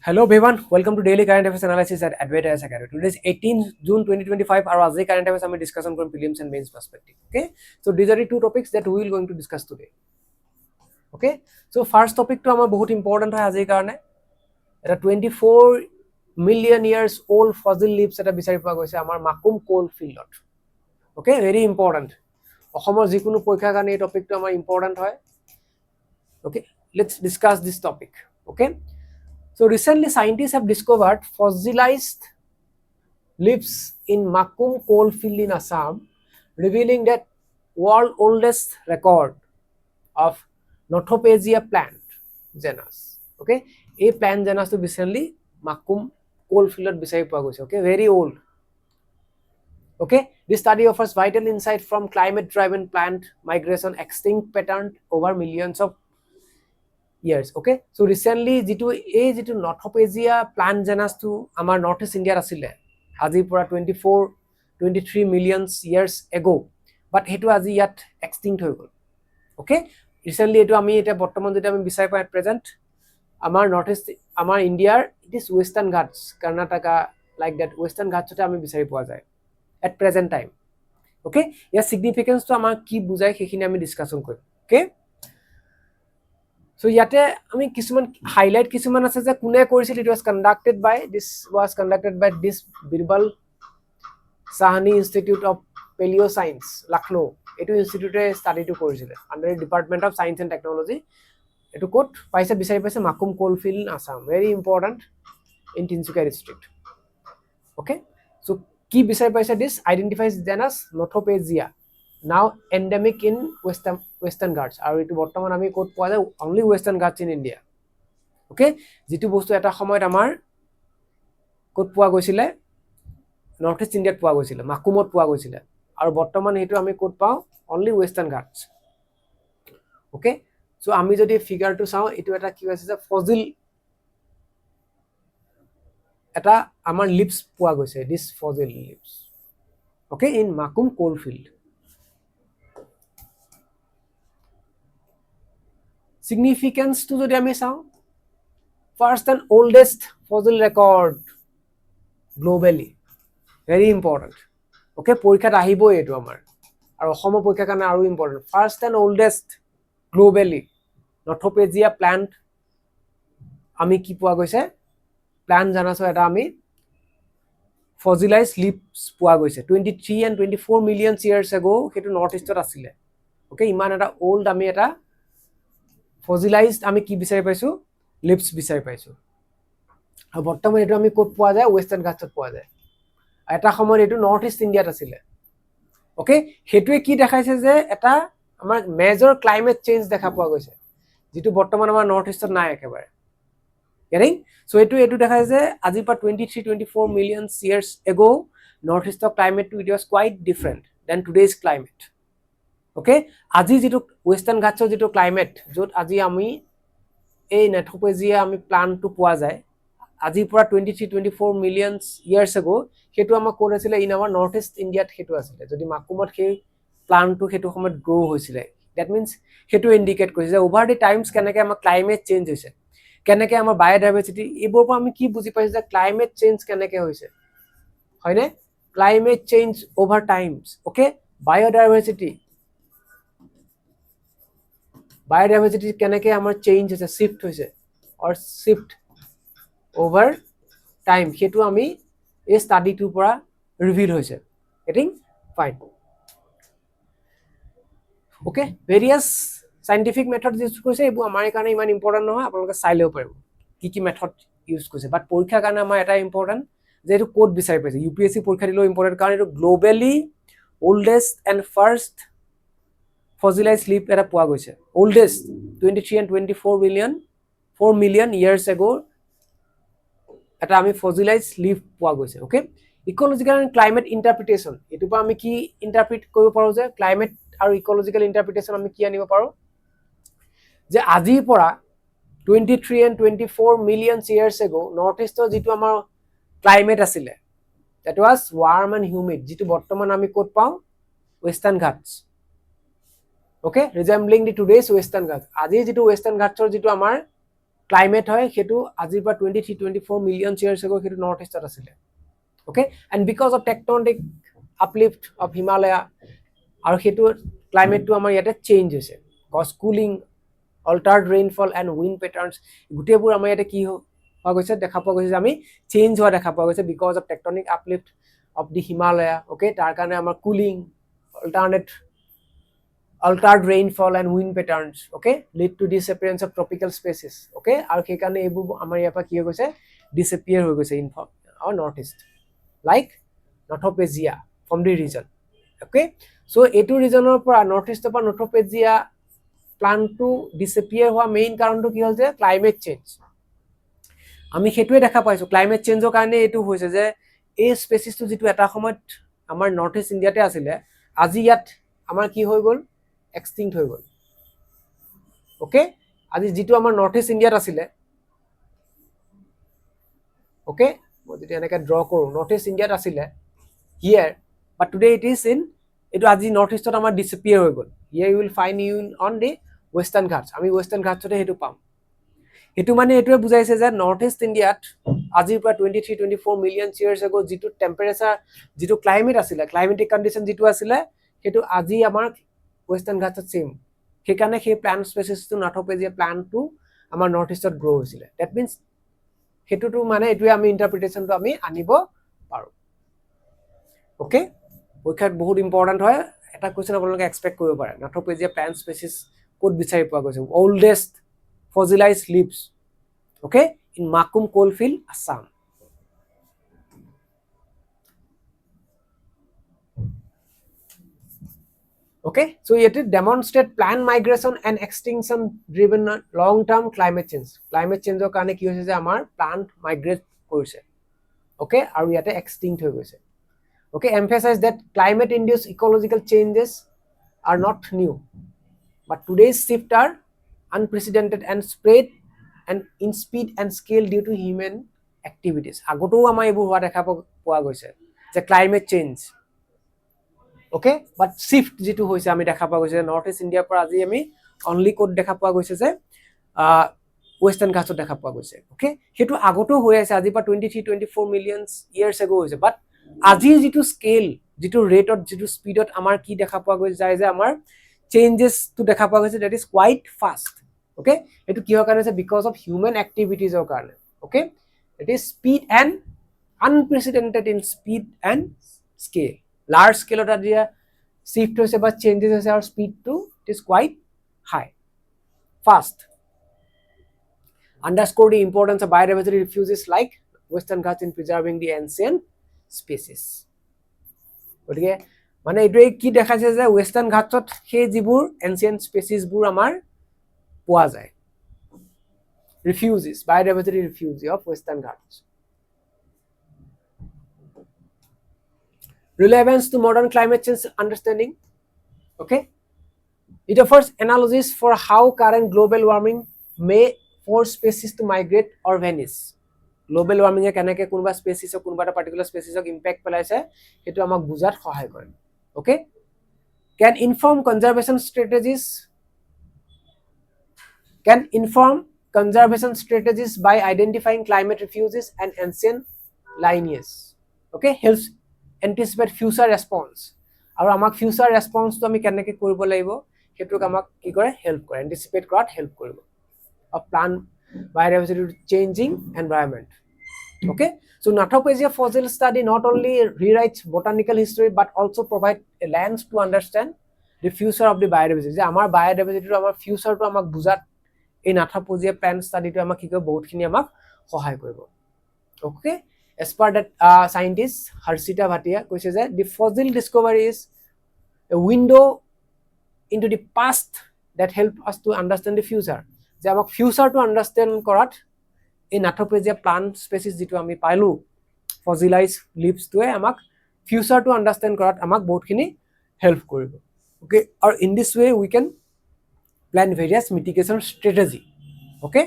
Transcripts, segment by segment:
Hello everyone, welcome to Daily Current Affairs Analysis at Advait IAS Academy. Today is 18th June 2025 and as current affairs we discuss on prelims and mains perspective. Okay, so these are the two topics that we will going to discuss today. Okay, so first topic to our बहुत important है आज करने. এটা 24 million years old fossil leaves এটা বিচাৰি পোৱা গৈছে আমাৰ মাকুম কোল ফিল্ডত. Okay, very important. অসমৰ যিকোনো পৰীক্ষাৰ কাৰণে এই টপিকটো আমাৰ important হয়. Okay, let's discuss this topic. Okay. So recently scientists have discovered fossilized leaves in Makum coal field in Assam, revealing that world oldest record of Nothopesia plant genus. Okay, a plant genus to recently Makum coal field bisai poa goise. Okay, very old. Okay, this study offers vital insight from climate driven plant migration extinct pattern over millions of years. Okay, so recently jitu Nothopesia plant genus to amar northeast India asile aji pura 23 million years ago, but hetu aji yat extinct hoy gol. Okay, recently etu ami eta bortoman jeta ami bisai pa at present amar northeast amar India it is western ghats Karnataka like that western ghats ota ami bisai poa jay at present time. Okay, ya significance to amar ki bujay hekhini ami discussion korim. Okay, so yate ami kisuman highlight kisuman ase je kune korisil it was conducted by this Birbal Sahni Institute of Paleoscience Lucknow etu institute study to korisile under the Department of Science and Technology etu kot paisa bisari paise Makum coal field in Assam, very important in Tinsukia district. Okay, so ki bisari paise this identifies genus Nothopesia now endemic in western Ghats aru etu bortoman ami kot poa jay only western Ghats in India. Okay, jitu bostu eta samoyt amar kot poa goisile northeast India poa goisile Makumot poa goisile aru bortoman etu ami kot pao only western Ghats. Okay, so ami jodi figure to sao etu eta ki hoise je fossil eta amar leaves poa goise this fossil leaves. Okay, in Makum coal field. Significance to the demi sound first and oldest fossil record globally, very important. Okay, porikhat ahibo etu amar aru ohomo porikha kane aru important first and oldest globally Nothopesia plant ami ki poa goise plant janaso eta ami fossilized leaves poa goise 23 and 24 million years ago hetu northeast ot asile. Okay, iman eta old ami eta fossilized ami ki bisari paisu leaves bisari paisu aru bortoman etu ami kot poa jay western Ghats ot poa jay eta samoy etu northeast India at asile. Okay, hetue ki dekhaise je eta amar major climate change dekha poa goise jitu bortoman amar northeast ot nai ekebare getting. So etu dekhaise je aji pa 23-24 million years ago northeast of climate to it was quite different than today's climate. Okay, aji jitu western Ghats jitu climate jot aji ami ei Nothopesia ami plant to poa jay aji pura 23-24 million years ago hetu ama koresile in our northeast India hetu asile jodi Makumot he plant to hetu somot grow hoisile. That means hetu indicate korise over the times keneke ama climate change hoise keneke ama biodiversity ebor pa ami ki buji paise je climate change keneke hoise hoy ne climate change over times. Okay, biodiversity keneke amar change hoise shift hoise or shift over time hetu ami a study to pura reveal hoise getting fine. Okay, various scientific methods use koise ebu amar karone iman important nohoy apoloke sai leo paribo ki method use koise but porikha karone amar eta important je etu code bisari paise UPSC porikha dilo important karone etu globally oldest and first fossilized leaf era poa goise oldest 23 and 4 million years ago eta ami fossilized leaf poa goise. Okay, ecological and climate interpretation etu pa ami ki interpret koribo paro je climate aru ecological interpretation ami ki anibo paro je aji pora 23 and 24 million years ago northeast jitu amar climate asile that was warm and humid jitu bortoman ami kot pao western Ghats. Okay, resembling the today's western Ghats aji jitu western Ghats or jitu amar climate হয় সেইটো আজিৰ পৰা 23-24 million years এগো সেইটো north ইষ্টত আছিলে okay and because of tectonic uplift of Himalaya আৰু সেইটো climate টো আমাৰ ইয়াতে চেঞ্জ হৈছে cause cooling altered rainfall and wind patterns গুটেবোৰ আমাৰ ইয়াতে কি হোৱা গৈছে দেখা পোৱা গৈছে আমি চেঞ্জ হোৱা দেখা পোৱা গৈছে because of tectonic uplift of the Himalaya okay তাৰ কাৰণে আমাৰ cooling altered rainfall and wind patterns okay lead to disappearance of tropical species okay আৰু সেই কাৰণে এইবোৰ আমাৰ ইয়াৰ পৰা কি হৈ গৈছে disappear হৈ গৈছে in our northeast like Nothopesia from the region okay so etu regionor pora northeast pa Nothopesia plant to disappear hoa main karon to ki hol je climate change ami hetue dekha paisu climate change or karone etu hoise je a species to jitu eta samoyt amar northeast India te asile aji yat amar ki hoy gol extinct hoy gol okay aji jitu amar northeast India asile okay মই যদি এনেকে draw কৰো north east ইণ্ডিয়াত আছিলে here but today it is in এটো আজি north ইষ্টত আমাৰ ডিসএপিয়াৰ হৈ গল here you will find you on the western Ghats আমি ওয়েস্টাৰ্ন ঘাটসতে হেতু পাম হেতু মানে এটোৱে বুজাইছে যে নৰ্থ ইষ্ট ইণ্ডিয়াত আজিৰ পৰা 23-24 মিলিয়ন ইয়াৰ্ছ এগো যেটো টেম্পাৰেচাৰ যেটো ক্লাইমেট আছিলে ক্লাইমেটিক কন্ডিশন যেটো আছিলে হেতু আজি আমাৰ ওয়েস্টার্ন ঘাটসত সেম হেকানে হে প্লান্ট স্পেচিছ টু Nothopesia প্লান্ট টু আমাৰ নৰ্থ ইষ্টত গ্ৰো হৈছিলে দ্যাট মিন্স হেতুটো মানে এটোৱে আমি ইন্টাৰপ্ৰিটেশনটো আমি আনিব পাৰো ওকে পৰীক্ষাত বহুত ইম্পৰ্টেন্ট হয় এটা কোৱেশ্চন আপোনালোকে এক্সপেক্ট কৰিব পাৰে Nothopesia প্লান্ট স্পেচিছ কোড বিচাৰি পোৱা গৈছে ওল্ডেষ্ট fossilized leaves okay in Makum coalfield Assam okay so it demonstrate plant migration and extinction driven long term climate change or karone ki hoise je amar plant migrate korise okay aru yate extinct hoy goise okay emphasize that climate induced ecological changes are not new but today's shift are unprecedented and spread and in speed and scale due to human activities agoto amar ebu howa dekha poa goise je climate change okay but shift jitu hoise ami dekha pa goise north east India par aji ami only code dekha pa goise je western ghats dekha pa goise okay hetu agoto hoy ase aji pa 23-24 million years ago hoise but aji jitu scale jitu rate of jitu speed of amar ki dekha pa goise jai je amar changes to dekha pa goise that is quite fast okay etu ki hokane ase because of human activities or karone okay it is speed and unprecedented in speed and scale large scale of the shift hoise ba changes hoise our speed to it is quite high fast underscore the importance of biodiversity refuges like western ghats in preserving the ancient species odige mane etu ki dekhaise je western ghatsot he jibur ancient species bur amar poa jay refuges biodiversity refuge of western ghats relevance to modern climate change understanding okay it offers analogies for how current global warming may force species to migrate or vanish global warming e kanake kunba species or kunba particular species ok impact pelaise hetu amak bujat sahay kore okay can inform conservation strategies by identifying climate refuges and ancient lineages okay helps anticipate future response aru amak future response to ami kenake koribo laibo hetuk amak ki kore help kore anticipate korat help koribo of plant biodiversity changing environment okay so Nothopesia fossil study not only rewrites botanical history but also provide a lens to understand the future of the biodiversity je amar biodiversity to amar future to amak bujat ei Nothopesia plant study to amak ki kore bahut khini amak sahay koribo okay as per that scientist Harshita Bhatia koise je the fossil discovery is a window into the past that help us to understand the future je amak future to understand korat এই Nothopesia plant species jitu ami pailu fossilized leaves to amak future to understand korat amak bahut khini help koribo okay or in this way we can plan various mitigation strategy okay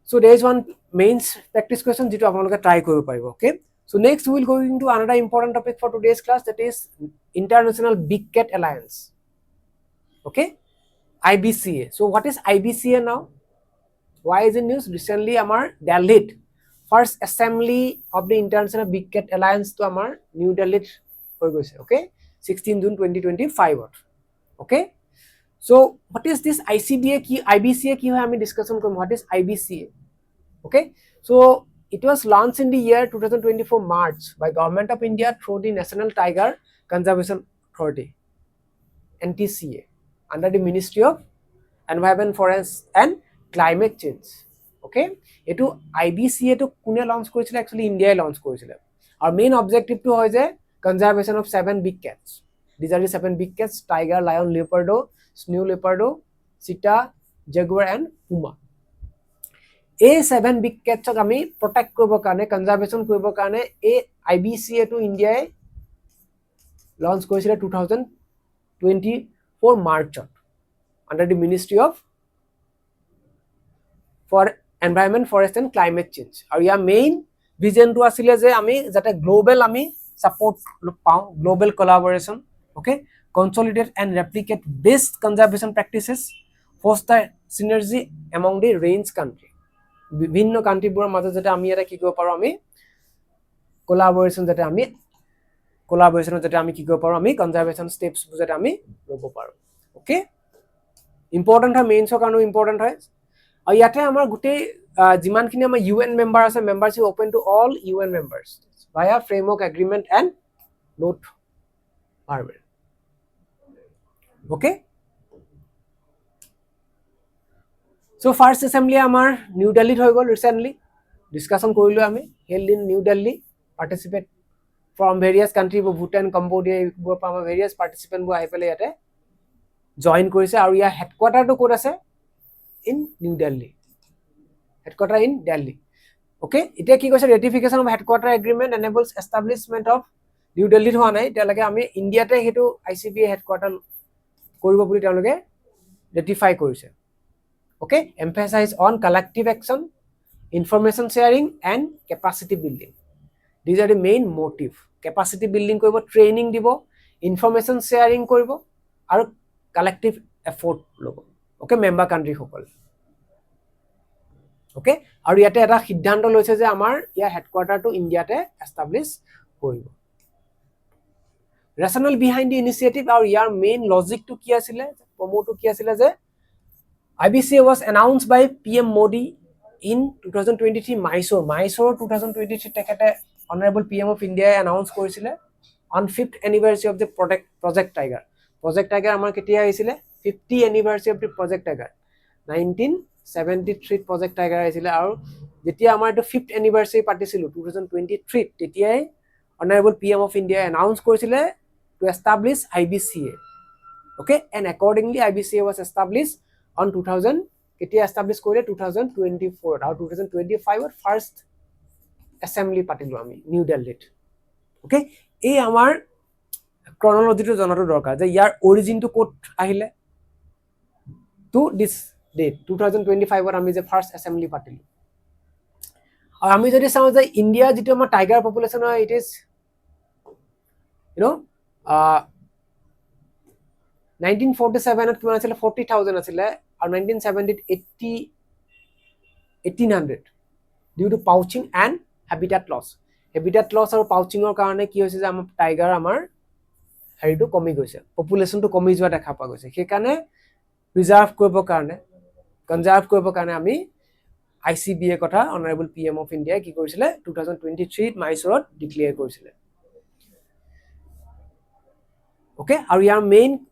so there is one main practice question jitu apnaloke try koribo paribo okay so next we will go into another important topic for today's class that is International Big Cat Alliance okay IBCA so what is IBCA now Why is it news? Recently amar Delhi first assembly of the International Big Cat Alliance to amar New Delhi hoi goise. Okay, 16 June 2025 okay. So what is this ICBA ki IBCA ki hoy ami discussion korim. What is IBCA? Okay, so it was launched in the year 2024 March by Government of India through the National Tiger Conservation Authority NTCA under the Ministry of Environment, Forest and Climate Change. Okay, etu IBCA to kune launch korisile? Actually India launch korisile. Our main objective to hoy je conservation of 7 big cats. These are the 7 big cats: tiger, lion, leopardo, snow leopardo, cheetah, jaguar and puma. A 7 big cats ami protect koribo karone, conservation koribo karone a IBCA to India launch korisile 2024 March under the Ministry of for Environment, Forest and Climate Change. Aru ya main vision to asile je ami jate global ami support pao, global collaboration, okay, consolidate and replicate best conservation practices, foster synergy among the range country. বিভিন্ন কান্ট্ৰিবোৰৰ মাজত যেটা আমি এটা কি কৰিব পাৰো, আমি কোলাবোৰেচনত যেটা আমি কি কৰিব পাৰো, আমি কনজাৰভেশন স্টেপস যেটা আমি ল'ব পাৰো. ওকে, ইম্পৰ্টেন্ট হয়, মেইনছৰ কাৰণে ইম্পৰ্টেন্ট হয়. আৰু ইয়াতে আমাৰ গোটেই যিমানখিনি আমাৰ UN মেম্বাৰ আছে, membership open to all UN members via framework agreement and নোট পাৰমেণ্ট. Okay, so first assembly amar New Delhi hoy gol recently, discussion korilu ami, held in New Delhi. Participate from various country, Bhutan, Cambodia, various participant bo ahi pele yate join korise. Aru ya headquarter to kod ase in New Delhi, headquarter in Delhi. Okay, ite ki koise ratification of headquarter agreement enables establishment of New Delhi hoa nai, tia lage ami India te hetu ICBA headquarter koribo boli ta lage ratify korise. Okay, emphasize on collective action, information sharing and capacity building. These are the main motive. Capacity building koribo, training dibo, information sharing koribo aru collective effort lobo. Okay, member country hokol. Okay, aru yate eta siddhanto loise je amar ya headquarter to India te establish koribo. Rationale behind the initiative aru yar main logic to ki asile, promote to ki asile je IBCA was announced by PM Modi in 2023 Mysore 2023 tekete Honorable PM of India announced korisile on 5th anniversary of the Project Tiger. Project Tiger amar ketia aisile 50 anniversary of the Project Tiger 1973 Project Tiger aisile. Aru jetia amar to 5th anniversary patisilu 2023 tetia Honorable PM of India announced korisile to establish IBCA. Okay, and accordingly IBCA was established on 2000 ketia establish kore 2024 or 2025 or first assembly patilu ami New Delhi. Okay, ei amar chronology to janato dorkar je yar origin to code ahile to this date 2025 or ami je first assembly patilu. Aru ami jodi sao je India jitu amar tiger population hoy, it is 1947 at kiman asile 40,000 asile aru 1970 1800 due to poaching and habitat loss aru poaching or karone ki hoise je amar tiger amar heri to komi goise, population to komi jua dekha pa goise. He kane preserve koribo karone, conserve koribo karone ami ICBA kotha Honorable PM of India ki korisile 2023 Mysore declare korisile. Okay, aru yar main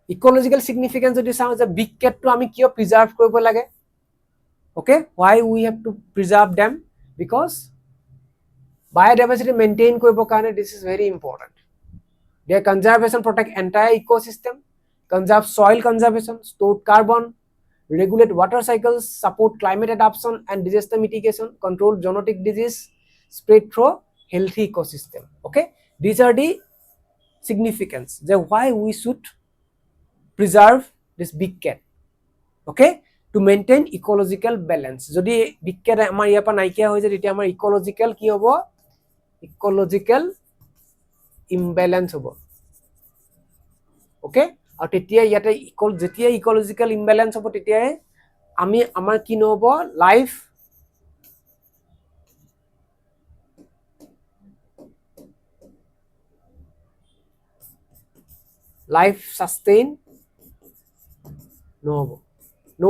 ecological significance jodi sao je big cat to ami kiyo preserve koribo lage. Okay, why we have to preserve them? Because biodiversity maintain koribo karone this is very important. Their conservation protect entire ecosystem, conserve soil conservation, store carbon, regulate water cycles, support climate adaptation and disaster mitigation, control zoonotic disease spread through healthy ecosystem. Okay, these are the significance that why we should preserve this big cat. Okay, to maintain ecological balance. Jodi big cat amar iapa naikia hoye je tete amar ecological ki hobo, ecological imbalance hobo. Okay, আৰু তেতিয়া ইয়াতে যেতিয়া ecological ইমবেলেন্স হ'ব তেতিয়া আমি আমাৰ কি নহব লাইফ সাস্টেইন নহব নো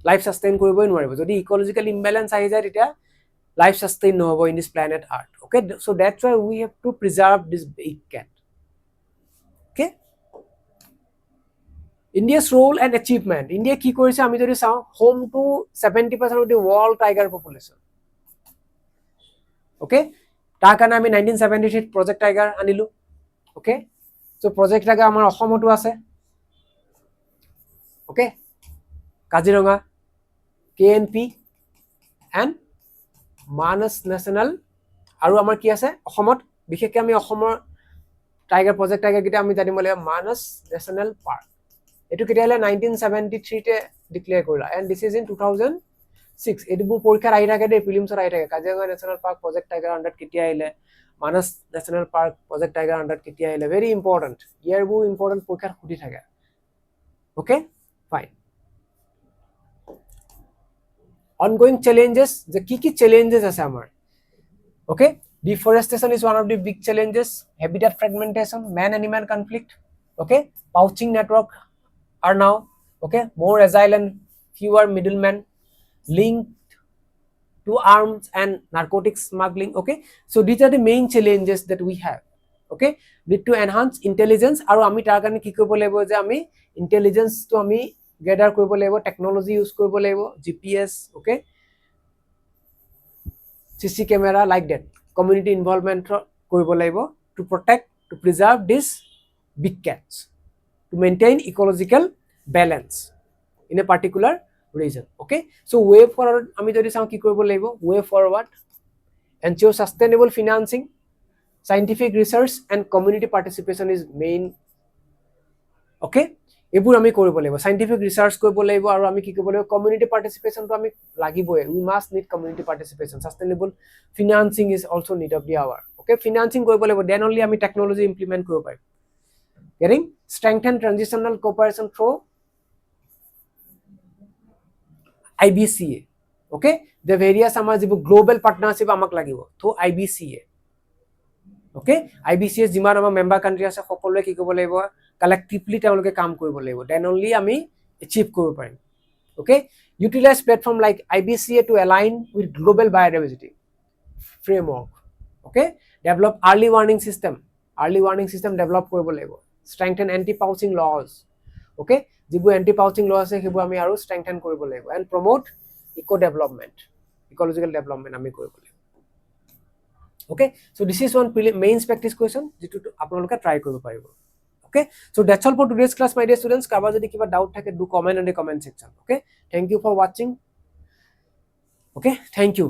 লাইফ সাস্টেইন কৰিবই নোৱাৰিব যদি ইকোলজিক্যাল ইমবেলেন্স আহি যায় তেতিয়া life sustain নহব in this planet earth okay so that's why we have to preserve this big cat okay India's role and achievement India কি কৰিছে আমি যদি চাও home to 70% of the world tiger population okay তাৰ কাৰণে আমি 1973 project tiger আনিলো okay so project tiger আমাৰ অসমতো আছে okay Kaziranga KNP and Manas national আৰু আমাৰ কি আছে অসমত বিশেষকৈ আমি অসমৰ টাইগাৰ প্ৰজেক্ট টাইগাৰ কিটা আমি জানিব লাগিব মানস নেশনাল পাৰ্ক এটো কেতিয়ালে 1973 তে ডিক্লেয়াৰ কৰিলা এন্ড দিস ইজ ইন 2006 এটো পৰীক্ষাৰ আহি থাকে দে ফিল্মছৰ আহি থাকে Kaziranga national park project tiger under কেতিয়া আহিলে Manas national park project tiger under কেতিয়া আহিলে ভেৰি ইম্পৰ্টেন্ট ইয়াৰ বহু ইম্পৰ্টেন্ট পৰীক্ষাৰ সুধি থাকে okay fine ongoing challenges the key challenges ase amar okay deforestation is one of the big challenges habitat fragmentation man animal conflict okay poaching network are now okay more agile and fewer middlemen linked to arms and narcotics smuggling okay so these are the main challenges that we have okay need to enhance intelligence aru ami tar karone ki koribo laibo je ami intelligence to ami gather কৰিব লাগিব technology use কৰিব লাগিব GPS okay CC camera like that community involvement কৰিব লাগিব to protect to preserve this big cats to maintain ecological balance in a particular region okay so way forward আমি যদি চাও কি কৰিব লাগিব way forward ensure sustainable financing scientific research and community participation is main okay এবোৰ আমি কৰিব লাগিব সাইন্টিফিক ৰিসাৰ্চ কৰিব লাগিব আৰু আমি কি কৰিব লাগিব কমিউনিটি পাৰ্টিসিপেশনটো আমি লাগিবই we must need community participation sustainable financing is also need of the hour okay financing কৰিব লাগিব দেন অনলি আমি টেকনলজি ইমপ্লিমেন্ট কৰিব পাৰিম getting strengthen transitional cooperation through IBCA okay the various আমাৰ যিবোৰ গ্লোবাল পাৰ্টনাৰশ্বিপ আমাক লাগিব থ্ৰু IBCA ওকে IBCA যিমান আমাৰ মেম্বাৰ কান্ট্ৰি আছে সকলোৱে কি কৰিব লাগিব collectively তেওঁলোকে কাম কৰিব লাগিব দেন অনলি আমি achieve কৰিব পাৰিম okay utilize platform like IBCA to align with global biodiversity framework okay develop early warning system develop কৰিব লাগিব strengthen anti poaching laws okay যিবোৰ anti poaching law আছে সেইবোৰ আমি আৰু strengthen কৰিব লাগিব and promote ecological development আমি কৰিব লাগিব okay so this is one mains practice question যেটো আপোনালোকে ট্ৰাই কৰিব পাৰিব okay so that's all for today's class my dear students কাৰোবাৰ যদি কিবা ডাউট থাকে do comment in the comment section okay thank you for watching okay thank you